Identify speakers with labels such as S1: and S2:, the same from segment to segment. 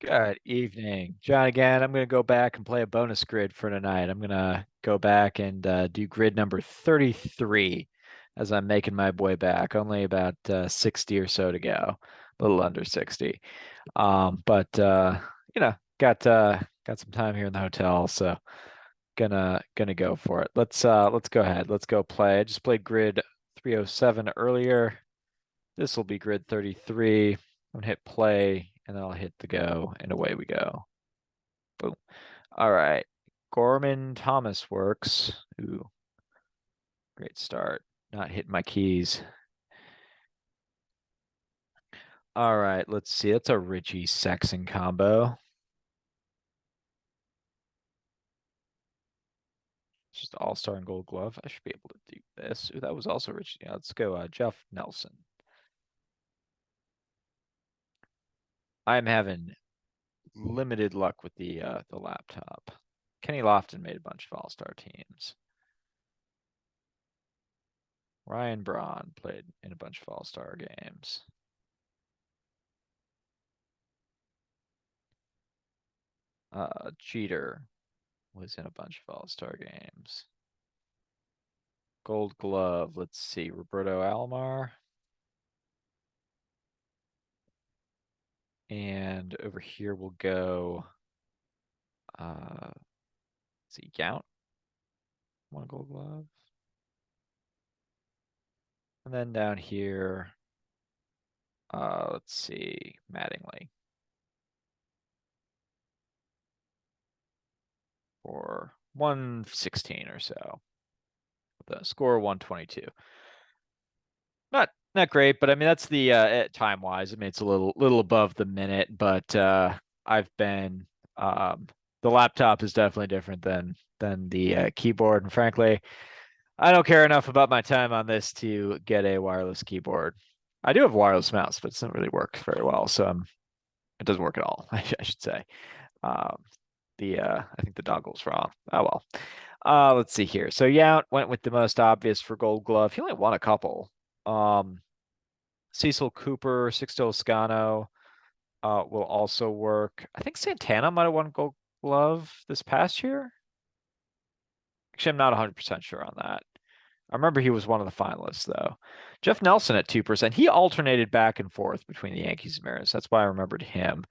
S1: Good evening, John. Again, I'm going to go back and play a bonus grid for tonight. I'm going to go back and do grid number 33 as I'm making my way back. Only about 60 or so to go, a little under 60. But got some time here in the hotel, so gonna go for it. Let's go ahead. Let's go play. I just played grid 307 earlier. This will be grid 33. I'm gonna hit play and then I'll hit the go and away we go. Boom. All right. Gorman Thomas works. Ooh, great start. Not hitting my keys. All right, let's see. That's a Richie Sexton combo. It's just All-Star and Gold Glove. I should be able to do this. Ooh, that was also Richie. Yeah, let's go Jeff Nelson. I'm having limited luck with the laptop. Kenny Lofton made a bunch of All-Star teams. Ryan Braun played in a bunch of All-Star games. Jeter was in a bunch of All-Star games. Gold Glove, let's see, Roberto Alomar. And over here we'll go, let's see, Yount, one Gold Glove. And then down here, let's see, Mattingly. For 116 or so. With a score 122. Not great, but I mean that's the time wise. I mean it's a little above the minute, but I've been the laptop is definitely different than the keyboard, and frankly, I don't care enough about my time on this to get a wireless keyboard. I do have a wireless mouse, but it doesn't really work very well, so it doesn't work at all. I should say. Um, I think the dongle's wrong. Oh well. Let's see here. So Yount went with the most obvious for Gold Glove. He only won a couple. Um, Cecil Cooper, Sixto Loscano will also work. I think Santana might have won Gold Glove this past year. Actually, I'm not 100% sure on that. I remember he was one of the finalists, though. Jeff Nelson at 2%. He alternated back and forth between the Yankees and Mariners. That's why I remembered him.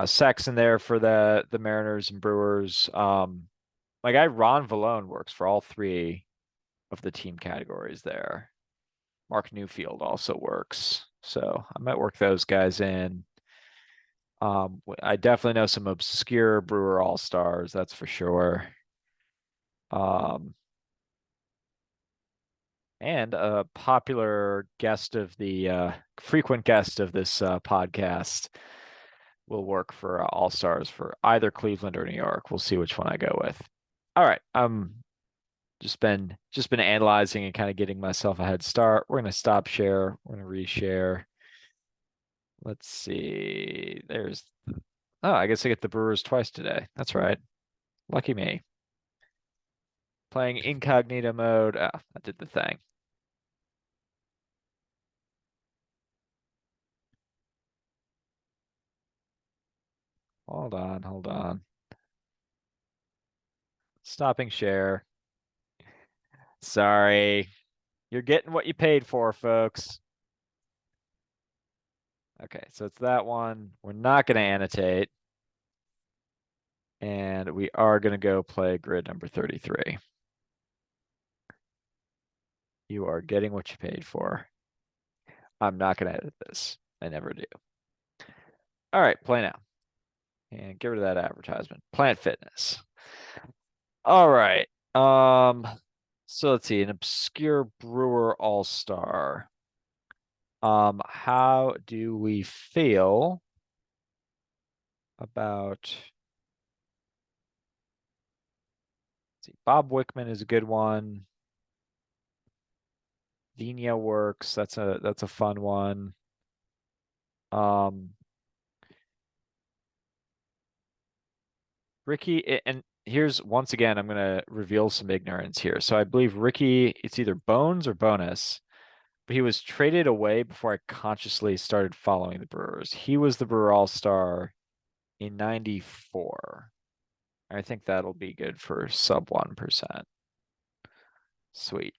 S1: Sexton there for the Mariners and Brewers. My guy Ron Vallone works for all three of the team categories there. Mark Newfield also works. So I might work those guys in. I definitely know some obscure Brewer All-Stars, that's for sure. And a popular guest of the frequent guest of this podcast will work for All-Stars for either Cleveland or New York. We'll see which one I go with. All right. Just been analyzing and kind of getting myself a head start. We're gonna stop share. We're gonna reshare. Let's see. Oh, I guess I get the Brewers twice today. That's right. Lucky me. Playing incognito mode. Ah, that did the thing. Hold on, hold on. Stopping share. Sorry. You're getting what you paid for, folks. Okay, so it's that one. We're not going to annotate. And we are going to go play grid number 33. You are getting what you paid for. I'm not going to edit this. I never do. All right, play now. And get rid of that advertisement. Plant Fitness. All right. So let's see, an obscure brewer all-star. How do we feel about, let's see, Bob Wickman is a good one. Vina works. That's a fun one. Ricky, and here's once again, I'm gonna reveal some ignorance here. So I believe Ricky, it's either Bones or Bonus, but he was traded away before I consciously started following the Brewers. He was the Brewer All-Star in 94. I think that'll be good for sub 1%. Sweet.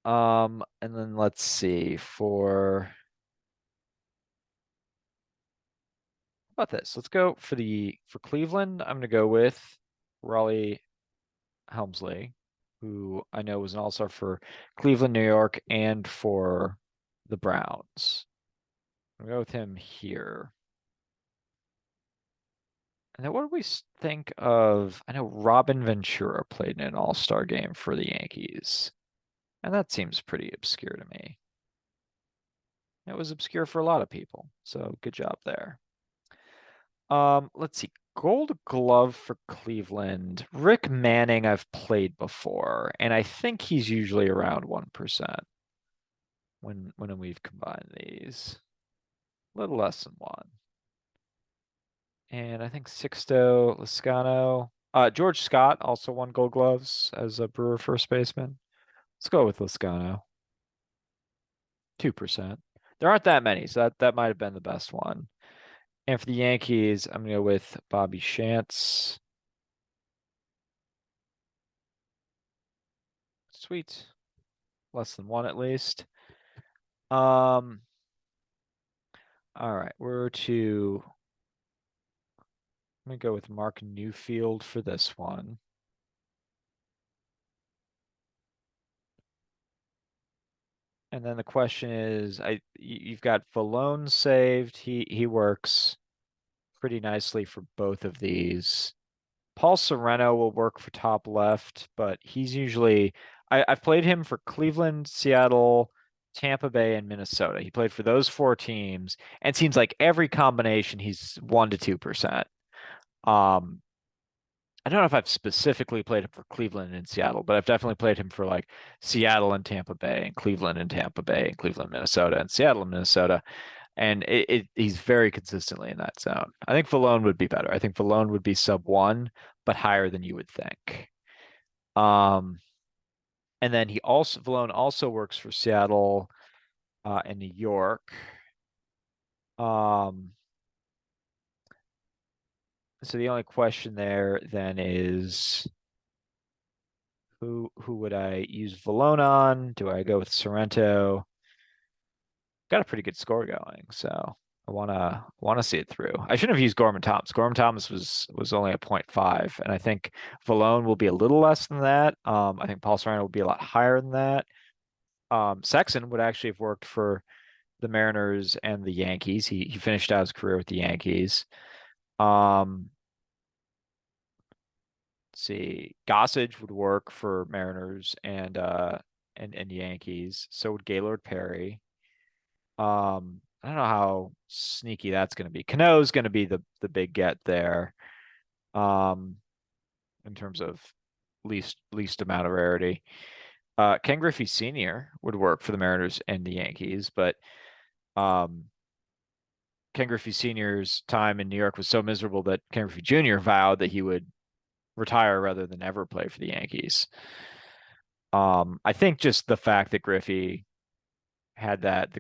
S1: And then let's see for how about this? Let's go for Cleveland. I'm gonna go with Raleigh Helmsley, who I know was an all-star for Cleveland, New York, and for the Browns. I'll go with him here. And then what do we think of? I know Robin Ventura played in an all-star game for the Yankees, and that seems pretty obscure to me. It was obscure for a lot of people, so good job there. Let's see. Gold Glove for Cleveland. Rick Manning I've played before, and I think he's usually around 1% when we've combined these. A little less than one. And I think Sixto Lezcano. George Scott also won Gold Gloves as a Brewer first baseman. Let's go with Lezcano. 2%. There aren't that many, so that might have been the best one. And for the Yankees, I'm gonna go with Bobby Shantz. Sweet. Less than one at least. Um, all right, I'm gonna go with Mark Newfield for this one. And then the question is, you've got Valone saved. He works pretty nicely for both of these. Paul Sereno will work for top left, but he's usually I've played him for Cleveland, Seattle, Tampa Bay, and Minnesota. He played for those four teams, and it seems like every combination he's 1 to 2%. Um, I don't know if I've specifically played him for Cleveland and Seattle, but I've definitely played him for like Seattle and Tampa Bay, and Cleveland and Tampa Bay, and Cleveland, Minnesota, and Seattle and Minnesota. And he's very consistently in that zone. I think Valone would be better. I think Valone would be sub one, but higher than you would think. Um, and then Valone also works for Seattle and New York. Um, so the only question there then is who would I use Valone on? Do I go with Sorrento? Got a pretty good score going, so I wanna see it through. I shouldn't have used Gorman Thomas. Gorman Thomas was only a 0.5, and I think Valone will be a little less than that. I think Paul Serrano will be a lot higher than that. Sexton would actually have worked for the Mariners and the Yankees. He finished out his career with the Yankees. Um, let's see, Gossage would work for Mariners and Yankees. So would Gaylord Perry. I don't know how sneaky that's going to be. Cano's going to be the big get there, um, in terms of least amount of rarity. Ken Griffey Sr. would work for the Mariners and the Yankees, but um, Ken Griffey Sr.'s time in New York was so miserable that Ken Griffey Jr. vowed that he would retire rather than ever play for the Yankees. I think just the fact that the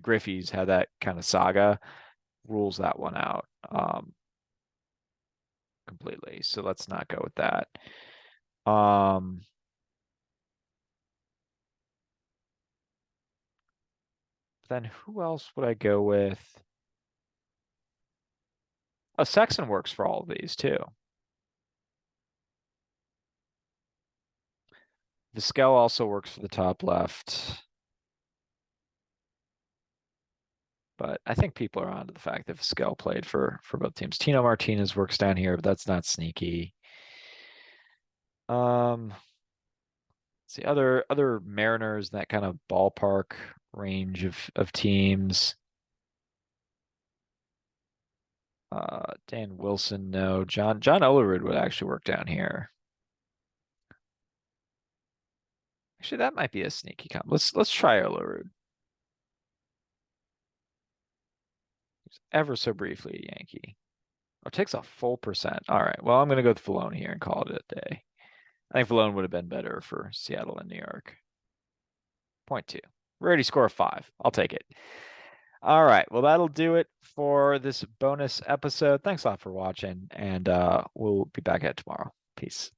S1: Griffies had that kind of saga rules that one out. Completely. So let's not go with that. Um, then who else would I go with? Oh, Sexton works for all of these too. Vizquel also works for the top left. But I think people are onto the fact that Vizquel played for both teams. Tino Martinez works down here, but that's not sneaky. Um, see other Mariners, that kind of ballpark range of teams. Dan Wilson, no. John Olerud would actually work down here. Actually, that might be a sneaky comp. Let's try Olerud. He's ever so briefly a Yankee. Oh, it takes a full percent. All right. Well, I'm gonna go with Valone here and call it a day. I think Valone would have been better for Seattle and New York. Point two. Rarity score of 5. I'll take it. All right. Well, that'll do it for this bonus episode. Thanks a lot for watching, and we'll be back at tomorrow. Peace.